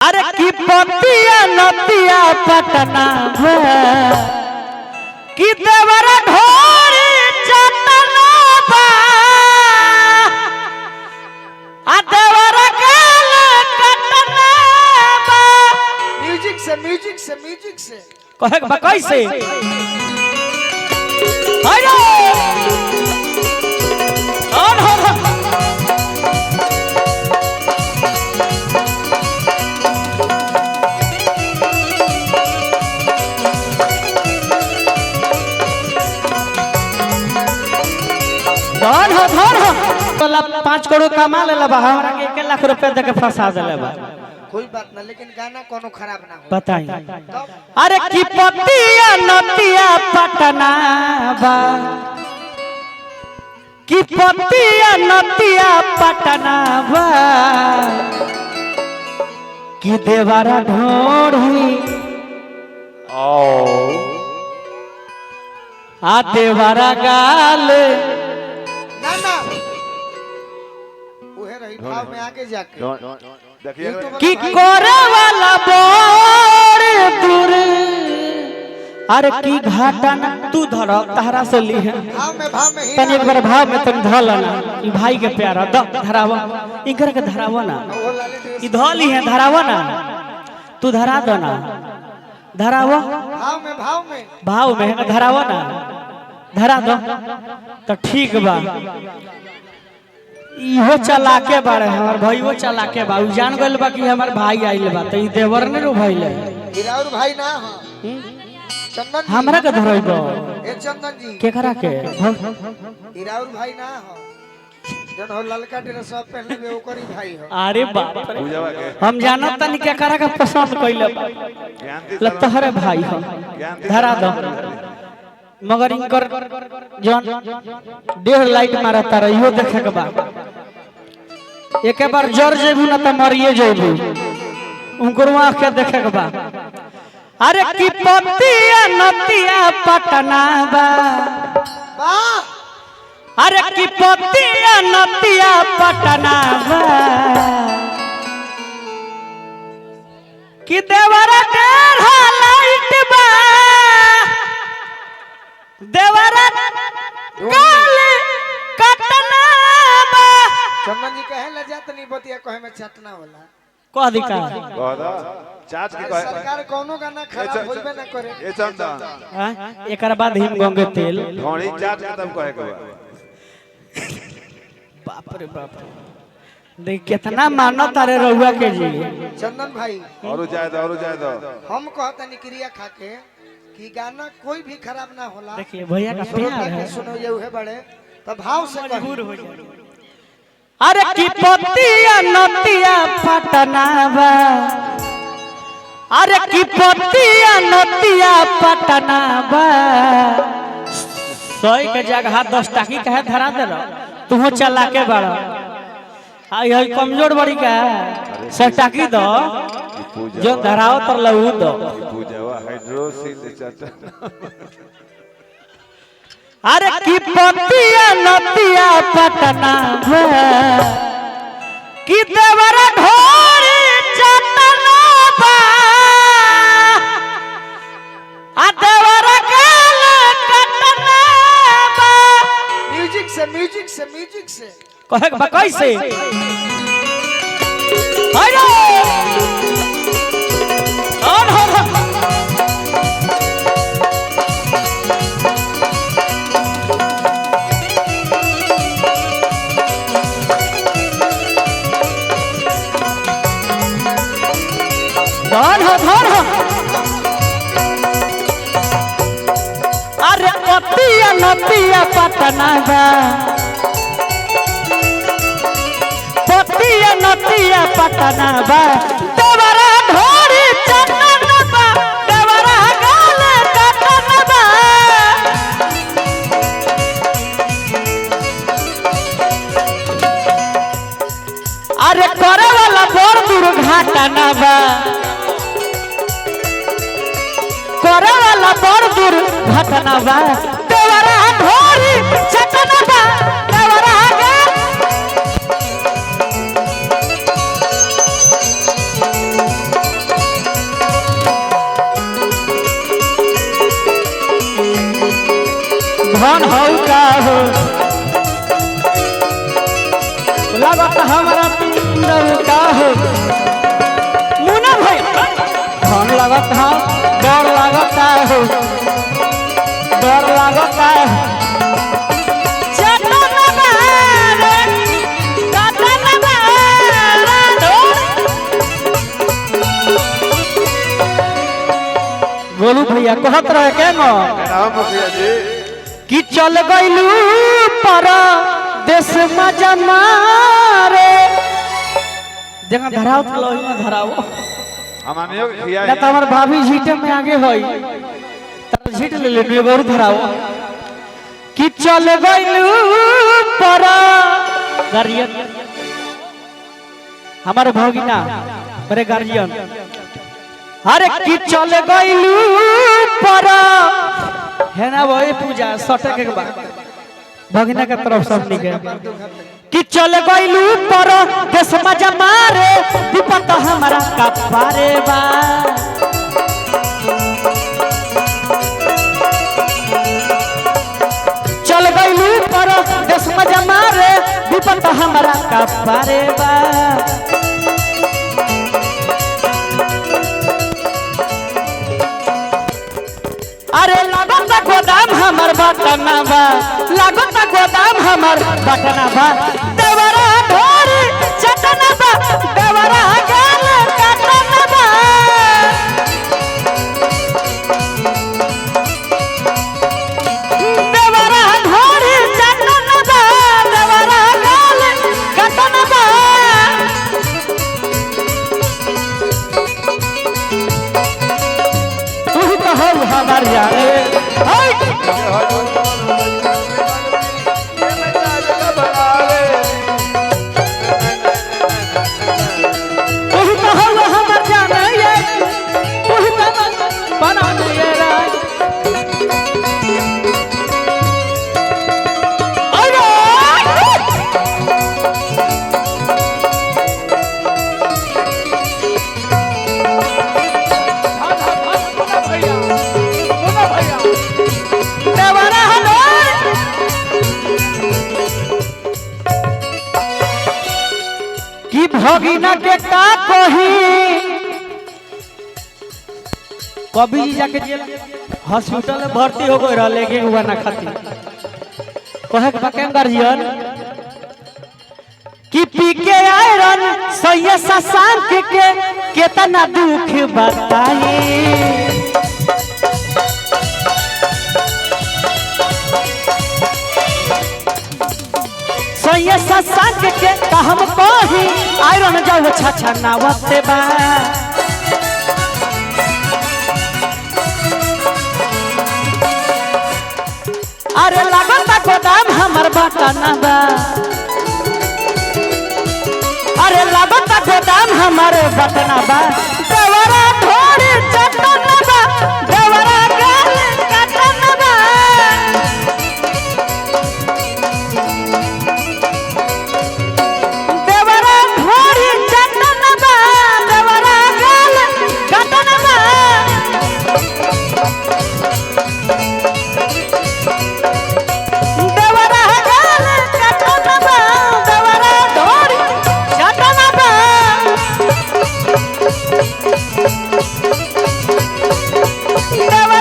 अरे की पतिया नतिया पटना की देवरा ढोरी चटना आ देवरा काले कटना म्यूजिक से कहे बा कैसे हेलो ऑन हो धर हो 5 करोड़ कमा लेला बा हमरा के 1 लाख रुपया दे के फंसा देले बा कोई बात ना लेकिन गाना कोनो खराब ना हो बताई अरे की पतिया नतिया पटना बा की पतिया नतिया पटना बा की देवरा ढोढ़ी आ देवरा गाल ना उहे रही भाव में आगे जाके की करे वाला बड़ दूर अरे की घाटन तू धर तहरा से ली है भाव में तनी एक बार भाव में तनी धल ना ई भाई के प्यारा धरावा इनकर के धरावा ना ई धली है धरावा ना तू धरा दो ना धरावा भाव में धरावा ना धरा दो तो ठीक बा इहो चला के बारे हमर भाईओ चला के बा जान गइल बा कि हमर भाई आइल बा त ई देवर ने रो भइले हीराउर भाई ना हो चंदन हमरा के धरइबो ए चंदन जी केकरा के हीराउर भाई ना हो जन हो ललका ड्रेस सब पहनले बे ओकरी भाई हो अरे बाप रे हम जानत तनी केकरा के पसंद कइले बा लतहरे भाई हो धरा दो मगर इनकर जन 1.5 लाइट मारता रहियो देखे के बा एक बार जर जेबू ना त मरिए जेबू उनको आंख के देखे के बा अरे की पतिया नतिया पटना बा अरे की पतिया नतिया पटना बा की देवरा 1.5 लाइट बा देवरा काले कटना बा चंदन जी कहे ल जात नहीं बतिया कहे में चटना वाला कह दी का चाट के कहे सरकार कोनो गाना खराब होइबे ना करे ए चंदा हां एकर बाद हिम गंगे तेल घोड़ी चाट के तब कहे के बाप रे बाप देख कितना मानो तारे रहुआ के जी चंदन भाई और जाए दो हम कहतनी क्रिया खाके कि गाना कोई भी खराब ना होला देखिए भैया का प्यार है सुनो ये उहे बड़े तब भाव से मजबूर हो जाए अरे की पतिया नतिया पटना बा अरे की पतिया नतिया पटना बा 100 के जगह 10 टाकी कहे धरा दे तू चला के बड़ा आई है कमजोर बड़ी का 100 टाकी दो जो धराओ तर लहू दो पूजावा हाइड्रोसिल चटना अरे की पतिया नतिया पटना की देवरा ढोरी चटना बा आ देवरा काले कटना बा म्यूजिक से कहे बा कैसे हेलो ऑन हो धर हो अरे पतिया नतिया पटना बा पतिया नतिया पटना बा देवरा ढोरी चटना बा देवरा गाले कटना बा अरे करे वाला बड़ दुर्घटना बा करे वाला बड़ दुर्घटना बा देवरा ढोरी चटना बा देवरा गाले हमारा पिंडल का हो मुना भाई धन लगता है डर लगता हो डर लगता है गोलू भैया कहत रहे के न मुखिया जी कि चल गइलू पर देश में जमारे देखा धराव तो लोही में धराव हमानियो खिया ना तो हमार भाभी झीटे में आगे होई तर झीट ले ले गोरू धराव कि चल गइलू पर गार्जियन हमारे भगिना मेरे गार्जियन अरे कि चल गइलू पर है ना वही पूजा सटे के बाद भगिना के तरफ सब निके कि चल गइलू पर देश मजा मारे विपत हमारा कपारे बा चल गइलू पर देश मजा मारे विपत हमारा कपारे बा अरे लागता गोदाम हमर बटना बा लागता गोदाम हमर बटना बा देवरा ढोरी चटना बा देवरा गाल काटना बा देवरा ढोरी चटना बा देवरा गाल काटना बा तू ही तो हो हमार यार भगिना के का कही कभी जी जाके हॉस्पिटल में भर्ती हो गए रहले के हुआ ना खाती कहे के बकेम गार्जियन कि पी के आयरन सैया शशांक के केतना दुख बताई सैया शशांक के हम कही आयरन जाओ छछा नावते बा अरे लागता गोदाम हमर बटना बा अरे लागता गोदाम हमर बटना बा देवरा ढोरी चटना बा देवरा गाल काटना बा देवरा ढोरी चटना बा देवरा गाल काटना बा देवरा